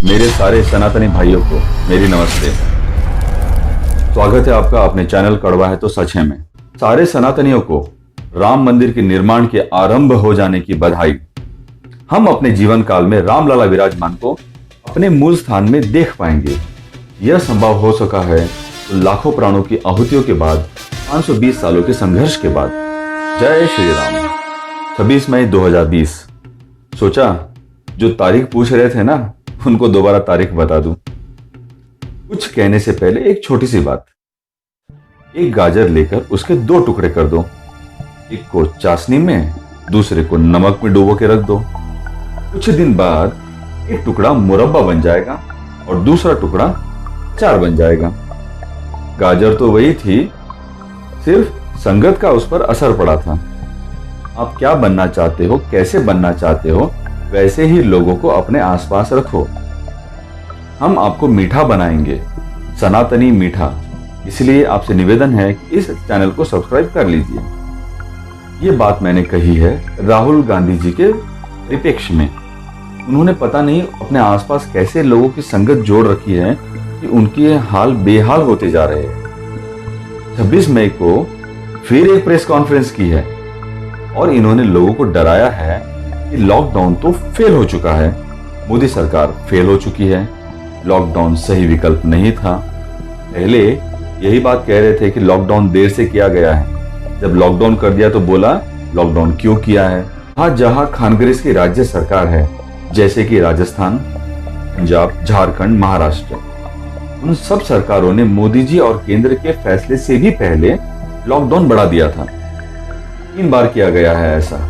मेरे सारे सनातनी भाइयों को मेरी नमस्ते। स्वागत है आपका अपने चैनल कड़वा है तो सच है में। सारे सनातनियों को राम मंदिर के निर्माण के आरंभ हो जाने की बधाई। हम अपने जीवन काल में रामलला विराजमान को अपने मूल स्थान में देख पाएंगे। यह संभव हो सका है तो लाखों प्राणों की आहुतियों के बाद, 520 सालों के संघर्ष के बाद। जय श्री राम। 26 मई 2020। सोचा जो तारीख पूछ रहे थे ना, उनको दोबारा तारीख बता दूं। कुछ कहने से पहले एक छोटी सी बात। एक गाजर लेकर उसके 2 टुकड़े कर दो। एक को चाशनी में, दूसरे को नमक में डुबो के रख दो। कुछ दिन बाद एक टुकड़ा मुरब्बा बन जाएगा और दूसरा टुकड़ा अचार बन जाएगा। गाजर तो वही थी, सिर्फ संगत का उस पर असर पड़ा था। आप क्या बनना चाहते हो, कैसे बनना चाहते हो, वैसे ही लोगों को अपने आसपास रखो। हम आपको मीठा बनाएंगे, सनातनी मीठा। इसलिए आपसे निवेदन है कि इस चैनल को सब्सक्राइब कर लीजिए। ये बात मैंने कही है राहुल गांधी जी के परिप्रेक्ष्य में। उन्होंने पता नहीं अपने आसपास कैसे लोगों की संगत जोड़ रखी है कि उनके हाल बेहाल होते जा रहे हैं। 26 मई को फिर एक प्रेस कॉन्फ्रेंस की है और इन्होंने लोगों को डराया है कि लॉकडाउन तो फेल हो चुका है, मोदी सरकार फेल हो चुकी है, लॉकडाउन सही विकल्प नहीं था। पहले यही बात कह रहे थे कि लॉकडाउन देर से किया गया है, जब लॉकडाउन कर दिया तो बोला लॉकडाउन क्यों किया है। जहां कांग्रेस की राज्य सरकार है, जैसे कि राजस्थान, पंजाब, झारखंड, महाराष्ट्र, उन सब सरकारों ने मोदी जी और केंद्र के फैसले से भी पहले लॉकडाउन बढ़ा दिया था। 3 बार किया गया है ऐसा।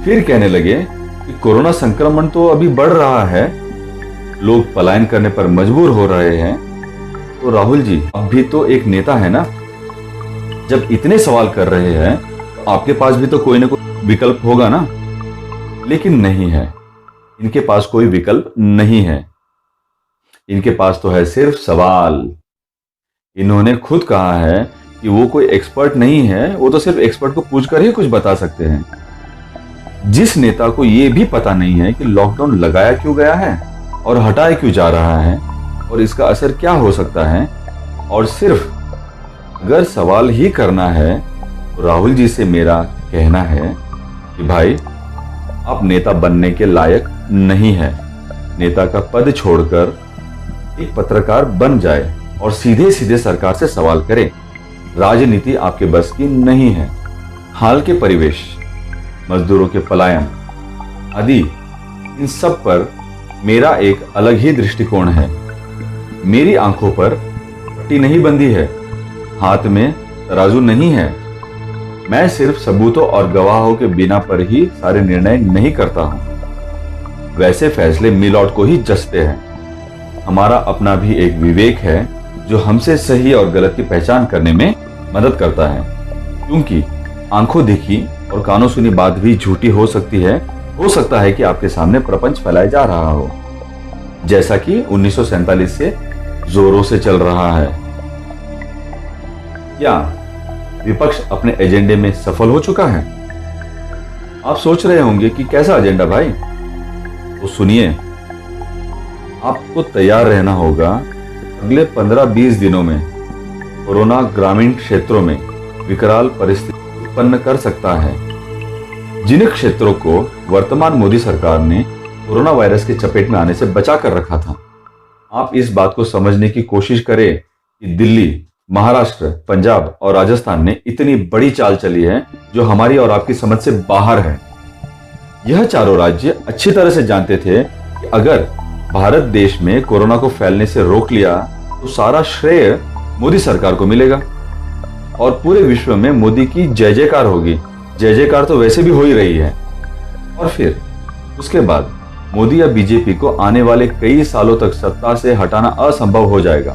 फिर कहने लगे कि कोरोना संक्रमण तो अभी बढ़ रहा है, लोग पलायन करने पर मजबूर हो रहे हैं। तो राहुल जी, अब भी तो एक नेता है ना, जब इतने सवाल कर रहे हैं तो आपके पास भी तो कोई ना कोई विकल्प होगा ना। लेकिन नहीं है, इनके पास कोई विकल्प नहीं है। इनके पास तो है सिर्फ सवाल। इन्होंने खुद कहा है कि वो कोई एक्सपर्ट नहीं है, वो तो सिर्फ एक्सपर्ट को पूछकर ही कुछ बता सकते हैं। जिस नेता को ये भी पता नहीं है कि लॉकडाउन लगाया क्यों गया है और हटाया क्यों जा रहा है और इसका असर क्या हो सकता है, और सिर्फ अगर सवाल ही करना है तो राहुल जी से मेरा कहना है कि भाई, आप नेता बनने के लायक नहीं है। नेता का पद छोड़कर एक पत्रकार बन जाए और सीधे सीधे सरकार से सवाल करे। राजनीति आपके बस की नहीं है। हाल के परिवेश, मजदूरों के पलायन आदि, इन सब पर मेरा एक अलग ही दृष्टिकोण है। मेरी आंखों पर पट्टी नहीं बंधी है, हाथ में तराजू नहीं है। मैं सिर्फ सबूतों और गवाहों के बिना पर ही सारे निर्णय नहीं करता हूं। वैसे फैसले मिलॉट को ही जचते हैं। हमारा अपना भी एक विवेक है जो हमसे सही और गलत की पहचान करने में मदद करता है, क्योंकि आंखों देखी और कानों सुनी बात भी झूठी हो सकती है। हो सकता है कि आपके सामने प्रपंच फैलाया जा रहा हो, जैसा कि 1947 से जोरों से चल रहा है। क्या विपक्ष अपने एजेंडे में सफल हो चुका है? आप सोच रहे होंगे कि कैसा एजेंडा भाई? तो सुनिए, आपको तैयार रहना होगा। अगले 15-20 दिनों में कोरोना ग्रामीण क्षेत्रों में विकराल परिस्थिति उत्पन्न कर सकता है। जिन क्षेत्रों को वर्तमान मोदी सरकार ने कोरोना वायरस के चपेट में आने से बचा कर रखा था, आप इस बात को समझने की कोशिश करें कि दिल्ली, महाराष्ट्र, पंजाब और राजस्थान ने इतनी बड़ी चाल चली है जो हमारी और आपकी समझ से बाहर है। यह चारों राज्य अच्छी तरह से जानते थे कि अगर भारत देश में कोरोना को फैलने से रोक लिया तो सारा श्रेय मोदी सरकार को मिलेगा और पूरे विश्व में मोदी की जय जयकार होगी। जय जयकार तो वैसे भी हो ही रही है। और फिर उसके बाद मोदी या बीजेपी को आने वाले कई सालों तक सत्ता से हटाना असंभव हो जाएगा।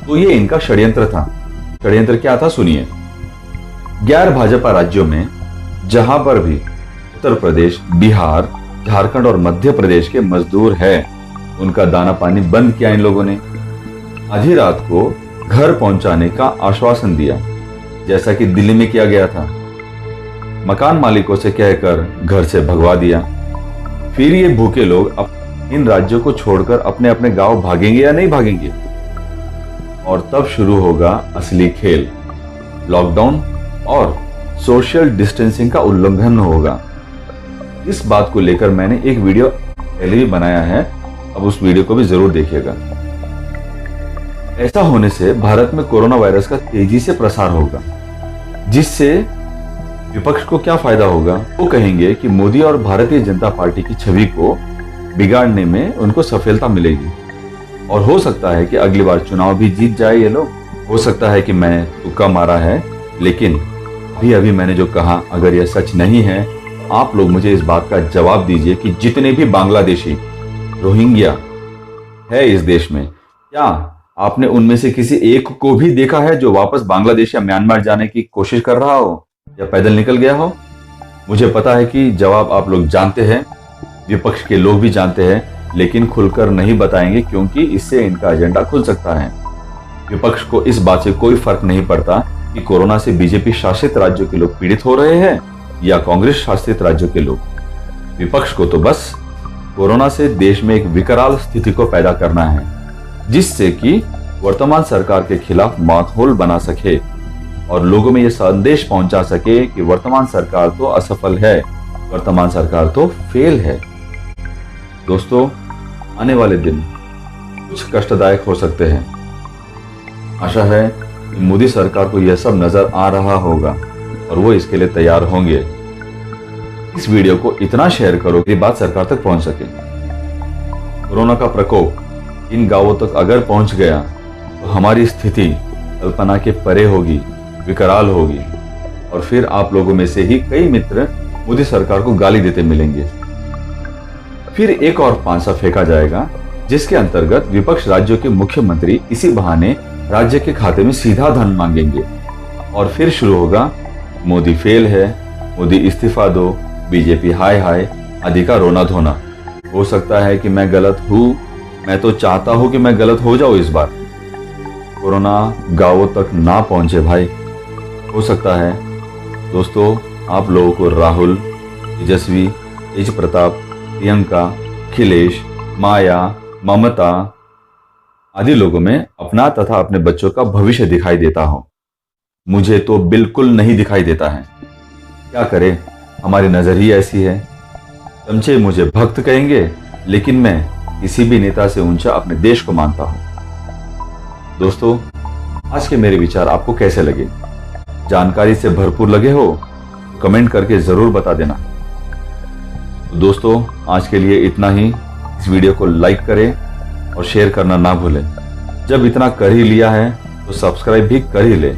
तो ये इनका षड्यंत्र था। षड्यंत्र क्या था, सुनिए। गैर भाजपा राज्यों में जहां पर भी उत्तर प्रदेश, बिहार, झारखंड और मध्य प्रदेश के मजदूर हैं, उनका दाना पानी बंद किया इन लोगों ने। आधी रात को घर पहुंचाने का आश्वासन दिया, जैसा कि दिल्ली में किया गया था। मकान मालिकों से कहकर घर से भगवा दिया। फिर ये भूखे लोग इन राज्यों को छोड़कर अपने अपने गांव भागेंगे या नहीं भागेंगे। और तब शुरू होगा असली खेल। लॉकडाउन और सोशल डिस्टेंसिंग का उल्लंघन होगा। इस बात को लेकर मैंने एक वीडियो पहले ही बनाया है, अब उस वीडियो को भी जरूर देखिएगा। ऐसा होने से भारत में कोरोना वायरस का तेजी से प्रसार होगा, जिससे विपक्ष को क्या फायदा होगा। वो कहेंगे कि मोदी और भारतीय जनता पार्टी की छवि को बिगाड़ने में उनको सफलता मिलेगी और हो सकता है कि अगली बार चुनाव भी जीत जाए ये लोग। हो सकता है कि मैंने तुक्का मारा है, लेकिन अभी मैंने जो कहा अगर यह सच नहीं है, आप लोग मुझे इस बात का जवाब दीजिए कि जितने भी बांग्लादेशी रोहिंग्या है इस देश में, क्या आपने उनमें से किसी एक को भी देखा है जो वापस बांग्लादेश या म्यांमार जाने की कोशिश कर रहा हो या पैदल निकल गया हो? मुझे पता है कि जवाब आप लोग जानते हैं, विपक्ष के लोग भी जानते हैं, लेकिन खुलकर नहीं बताएंगे क्योंकि इससे इनका एजेंडा खुल सकता है। विपक्ष को इस बात से कोई फर्क नहीं पड़ता कि कोरोना से बीजेपी शासित राज्यों के लोग पीड़ित हो रहे हैं या कांग्रेस शासित राज्यों के लोग। विपक्ष को तो बस कोरोना से देश में एक विकराल स्थिति को पैदा करना है, जिससे कि वर्तमान सरकार के खिलाफ माहौल बना सके और लोगों में यह संदेश पहुंचा सके कि वर्तमान सरकार तो असफल है, वर्तमान सरकार तो फेल है। दोस्तों, आने वाले दिन कुछ कष्टदायक हो सकते हैं। आशा है कि मोदी सरकार को यह सब नजर आ रहा होगा और वो इसके लिए तैयार होंगे। इस वीडियो को इतना शेयर करो कि बात सरकार तक पहुंच सके। कोरोना का प्रकोप इन गांवों तक अगर पहुंच गया तो हमारी स्थिति कल्पना के परे होगी, विकराल होगी और फिर आप लोगों में से ही कई मित्र मोदी सरकार को गाली देते मिलेंगे। फिर एक और पांसा फेंका जाएगा, जिसके अंतर्गत विपक्ष राज्यों के मुख्यमंत्री इसी बहाने राज्य के खाते में सीधा धन मांगेंगे और फिर शुरू होगा मोदी फेल है, मोदी इस्तीफा दो, बीजेपी हाय हाय आदि का रोना धोना। हो सकता है कि मैं गलत हूं, मैं तो चाहता हूं कि मैं गलत हो जाऊं इस बार। कोरोना गांवों तक ना पहुंचे भाई, हो सकता है। दोस्तों, आप लोगों को राहुल, तेजस्वी, तेज प्रताप, प्रियंका, अखिलेश, माया, ममता आदि लोगों में अपना तथा अपने बच्चों का भविष्य दिखाई देता हो। मुझे तो बिल्कुल नहीं दिखाई देता है। क्या करें, हमारी नजर ही ऐसी है। चमचे मुझे भक्त कहेंगे, लेकिन मैं किसी भी नेता से ऊंचा अपने देश को मानता हूं। दोस्तों, आज के मेरे विचार आपको कैसे लगे? जानकारी से भरपूर लगे हो? कमेंट करके जरूर बता देना। तो दोस्तों, आज के लिए इतना ही। इस वीडियो को लाइक करें और शेयर करना ना भूलें। जब इतना कर ही लिया है तो सब्सक्राइब भी कर ही लें।